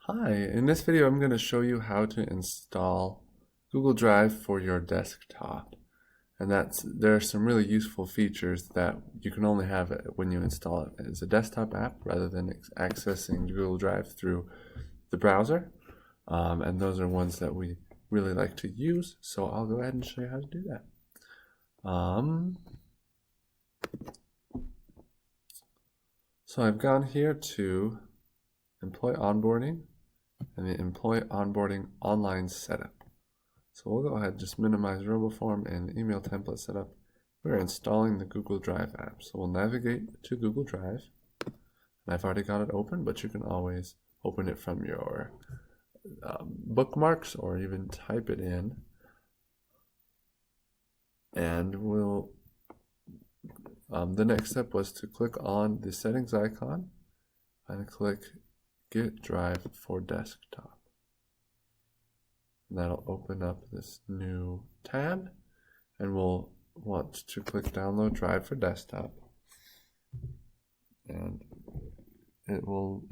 Hi, in this video I'm going to show you how to install Google Drive for your desktop. And there are some really useful features that you can only have when you install it as a desktop app rather than accessing Google Drive through the browser. And those are ones that we really like to use, so I'll go ahead and show you how to do that. So I've gone here to Employee Onboarding and the Employee Onboarding Online Setup. So we'll go ahead and just minimize RoboForm and email template setup. We're installing the Google Drive app. So we'll navigate to Google Drive. And I've already got it open, but you can always open it from your bookmarks or even type it in. And the next step was to click on the settings icon and click Get Drive for Desktop. And that'll open up this new tab, and we'll want to click Download Drive for Desktop, and it will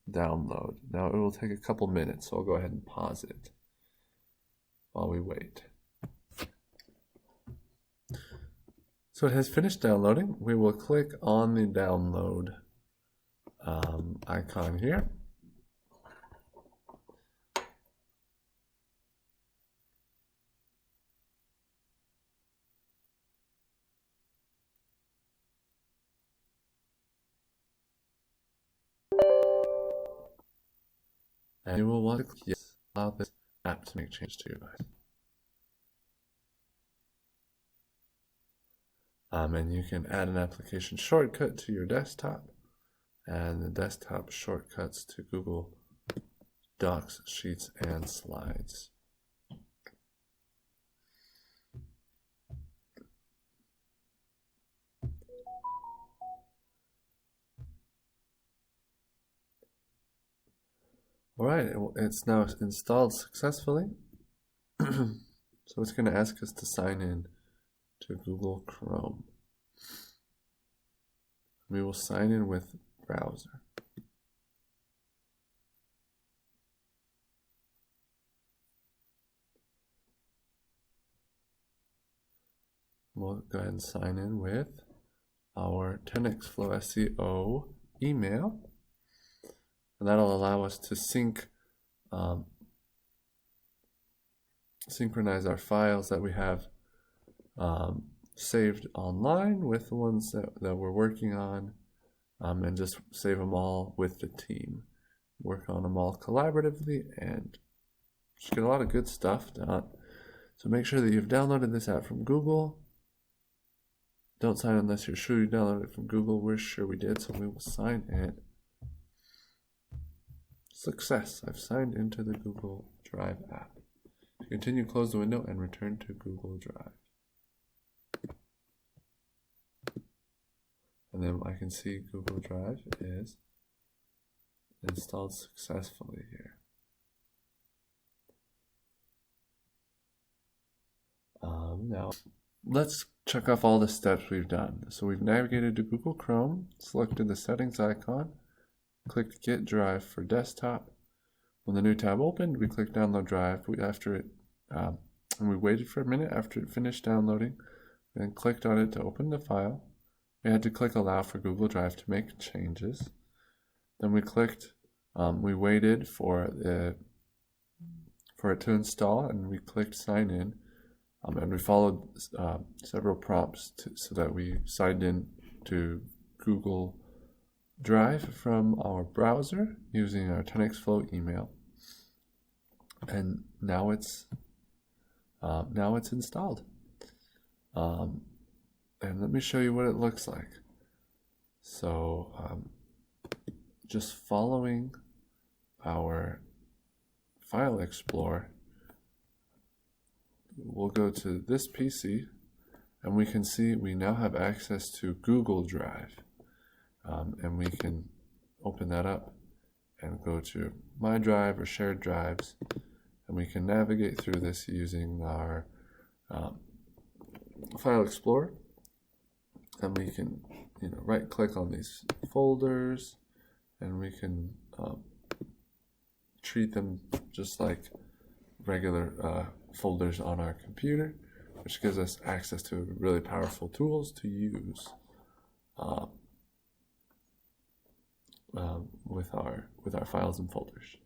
download. Now it will take a couple minutes, so I'll go ahead and pause it while we wait. So it has finished downloading. We will click on the download icon here. And you will want to click yes, allow this app to make changes to your device. And you can add an application shortcut to your desktop, and the desktop shortcuts to Google Docs, Sheets, and Slides. All right, it's now installed successfully. So it's going to ask us to sign in to Google Chrome. We will sign in with browser. We'll go ahead and sign in with our 10xFlow SEO email, and that'll allow us to synchronize our files that we have saved online with the ones that we're working on, and just save them all with the team. Work on them all collaboratively and just get a lot of good stuff done. So make sure that you've downloaded this app from Google. Don't sign unless you're sure you downloaded it from Google. We're sure we did, so we will sign in. Success! I've signed into the Google Drive app. To continue, close the window and return to Google Drive. And then I can see Google Drive is installed successfully here. Now, let's check off all the steps we've done. So we've navigated to Google Chrome, selected the settings icon, clicked Get Drive for Desktop. When the new tab opened, we clicked Download Drive. And we waited for a minute after it finished downloading, then clicked on it to open the file. We had to click Allow for Google Drive to make changes. Then we waited for it to install, and we clicked Sign In. And we followed several prompts so that we signed in to Google Drive from our browser using our 10xFlow email. And now it's installed. And let me show you what it looks like. So just following our File Explorer, we'll go to this PC, and we can see we now have access to Google Drive. And we can open that up and go to My Drive or Shared Drives, and we can navigate through this using our File Explorer. And we can right click on these folders, and we can treat them just like regular folders on our computer, which gives us access to really powerful tools to use with our files and folders.